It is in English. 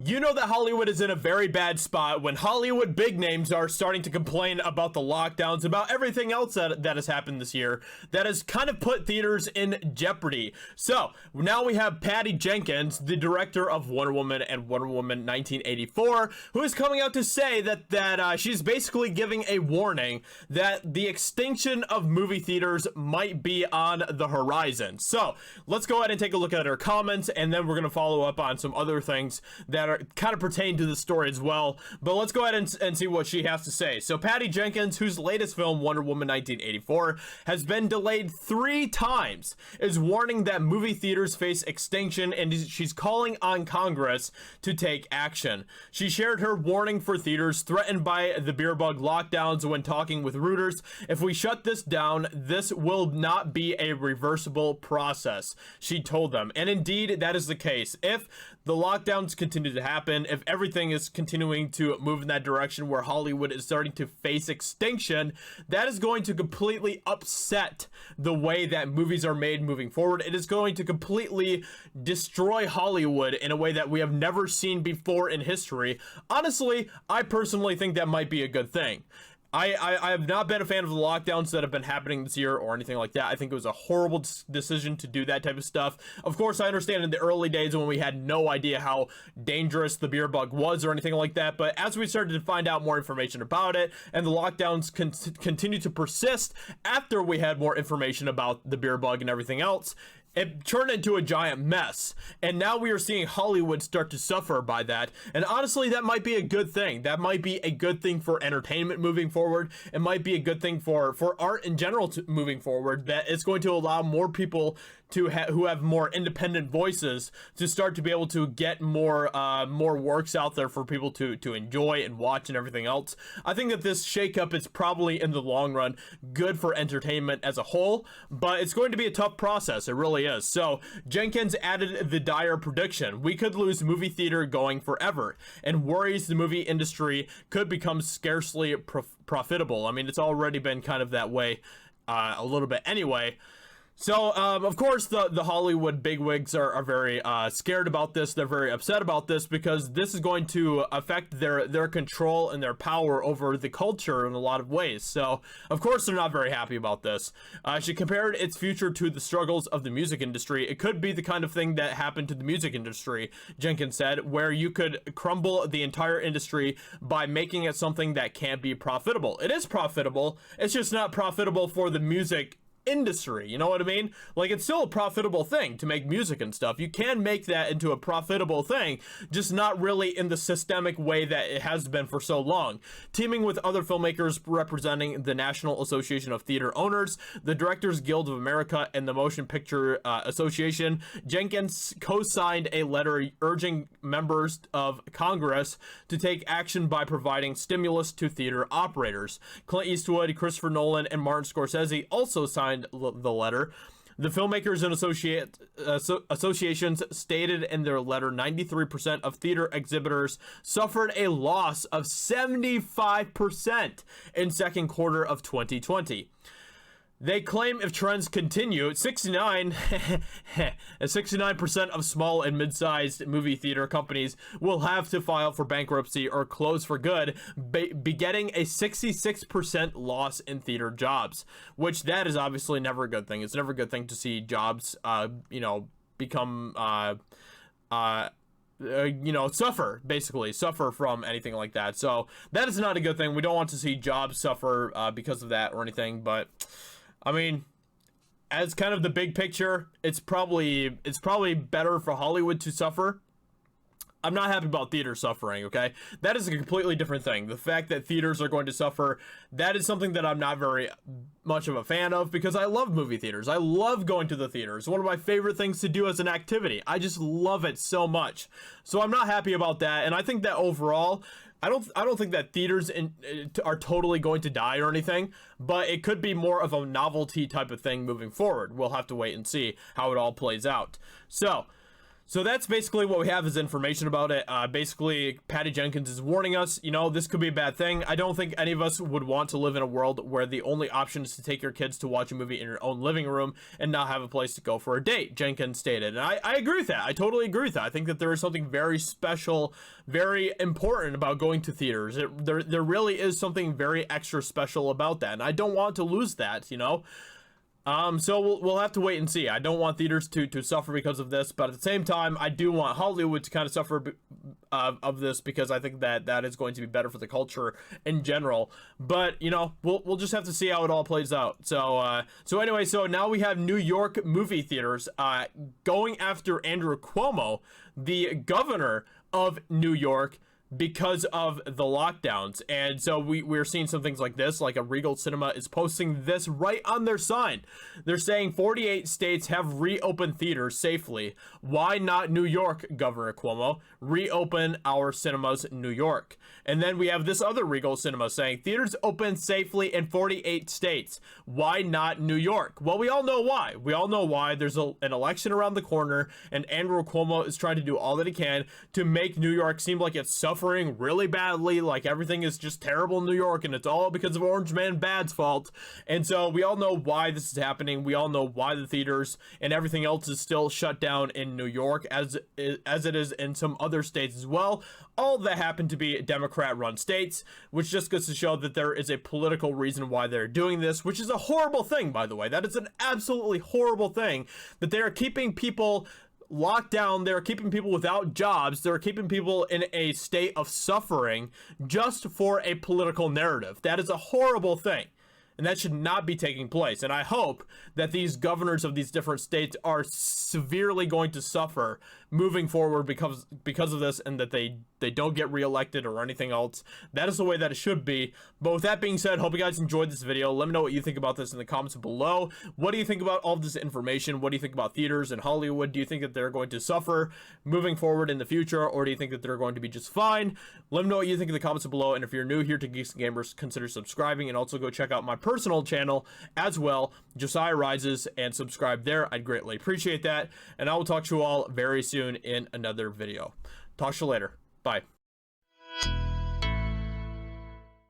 You know that Hollywood is in a very bad spot when Hollywood big names are starting to complain about the lockdowns, about everything else that has happened this year that has kind of put theaters in jeopardy. So now we have Patty Jenkins, the director of Wonder Woman and Wonder Woman 1984, who is coming out to say that she's basically giving a warning that the extinction of movie theaters might be on the horizon. So let's go ahead and take a look at her comments, and then we're going to follow up on some other things that are kind of pertain to the story as well. But let's go ahead and see what she has to say. So Patty Jenkins, whose latest film Wonder Woman 1984 has been delayed 3 times, is warning that movie theaters face extinction, and she's calling on Congress to take action. She shared her warning for theaters threatened by the beer bug lockdowns when talking with Reuters. If we shut this down, this will not be a reversible process, she told them. And indeed, that is the case. If the lockdowns continue to happen, if everything is continuing to move in that direction where Hollywood is starting to face extinction, that is going to completely upset the way that movies are made moving forward. It is going to completely destroy Hollywood in a way that we have never seen before in history. Honestly, I personally think that might be a good thing. I have not been a fan of the lockdowns that have been happening this year or anything like that. I think it was a horrible decision to do that type of stuff. Of course, I understand in the early days when we had no idea how dangerous the beer bug was or anything like that, but as we started to find out more information about it and the lockdowns continue to persist after we had more information about the beer bug and everything else, it turned into a giant mess, and now we are seeing Hollywood start to suffer by that. And honestly, that might be a good thing. That might be a good thing for entertainment moving forward. It might be a good thing for art in general moving forward, that it's going to allow more people to who have more independent voices to start to be able to get more works out there for people to enjoy and watch and everything else. I think that this shakeup is probably in the long run good for entertainment as a whole, but it's going to be a tough process. It really is. So Jenkins added the dire prediction: we could lose movie theater going forever, and worries the movie industry could become scarcely profitable. I mean, it's already been kind of that way a little bit anyway. So, of course, the Hollywood bigwigs are very scared about this. They're very upset about this because this is going to affect their control and their power over the culture in a lot of ways. So, of course, they're not very happy about this. She compared its future to the struggles of the music industry. It could be the kind of thing that happened to the music industry, Jenkins said, where you could crumble the entire industry by making it something that can't be profitable. It is profitable. It's just not profitable for the music industry, you know what I mean? Like, it's still a profitable thing to make music and stuff. You can make that into a profitable thing, just not really in the systemic way that it has been for so long. Teaming with other filmmakers representing the National Association of Theater Owners, the Directors Guild of America, and the Motion Picture Association, Jenkins co-signed a letter urging members of Congress to take action by providing stimulus to theater operators. Clint Eastwood, Christopher Nolan, and Martin Scorsese also signed the letter. The filmmakers and associations stated in their letter 93% of theater exhibitors suffered a loss of 75% in second quarter of 2020. They claim if trends continue, 69% of small and mid-sized movie theater companies will have to file for bankruptcy or close for good, begetting a 66% loss in theater jobs, which that is obviously never a good thing. It's never a good thing to see jobs, become, suffer from anything like that. So that is not a good thing. We don't want to see jobs suffer because of that or anything, but I mean, as kind of the big picture, it's probably better for Hollywood to suffer. I'm not happy about theater suffering, okay? That is a completely different thing. The fact that theaters are going to suffer, that is something that I'm not very much of a fan of, because I love movie theaters. I love going to the theaters. It's one of my favorite things to do as an activity. I just love it so much. So I'm not happy about that, and I think that overall, I don't think that theaters are totally going to die or anything, but it could be more of a novelty type of thing moving forward. We'll have to wait and see how it all plays out. So So that's basically what we have as information about it. Basically, Patty Jenkins is warning us, you know, this could be a bad thing. I don't think any of us would want to live in a world where the only option is to take your kids to watch a movie in your own living room and not have a place to go for a date, Jenkins stated. And I agree with that. I totally agree with that. I think that there is something very special, very important about going to theaters. There really is something very extra special about that. And I don't want to lose that, you know? So we'll have to wait and see. I don't want theaters to suffer because of this, but at the same time, I do want Hollywood to kind of suffer of this, because I think that is going to be better for the culture in general. But you know, we'll just have to see how it all plays out. So anyway, so now we have New York movie theaters going after Andrew Cuomo, the governor of New York, because of the lockdowns. And so we're seeing some things like this, like a Regal Cinema is posting this right on their sign. They're saying 48 states have reopened theaters safely. Why not New York, Governor Cuomo? Reopen our cinemas in New York. And then we have this other Regal Cinema saying theaters open safely in 48 states. Why not New York? Well, we all know why. We all know why. There's an election around the corner, and Andrew Cuomo is trying to do all that he can to make New York seem like it's suffering really badly, like everything is just terrible in New York and it's all because of Orange Man Bad's fault. And so we all know why this is happening. We all know why the theaters and everything else is still shut down in New York, as it is in some other states as well. All that happen to be Democrat-run states, which just goes to show that there is a political reason why they're doing this, which is a horrible thing, by the way. That is an absolutely horrible thing, that they are keeping people locked down, they're keeping people without jobs, they're keeping people in a state of suffering just for a political narrative. That is a horrible thing, and that should not be taking place. And I hope that these governors of these different states are severely going to suffer moving forward because of this, and that they don't get reelected or anything else. That is the way that it should be. But with that being said, hope you guys enjoyed this video. Let me know what you think about this in the comments below. What do you think about all of this information? What do you think about theaters in Hollywood? Do you think that they're going to suffer moving forward in the future, or do you think that they're going to be just fine? Let me know what you think in the comments below. And if you're new here to Geeks and Gamers, consider subscribing, and also go check out my personal channel as well, Josiah Rises, and subscribe there. I'd greatly appreciate that. And I will talk to you all very soon in another video. Talk to you later. Bye.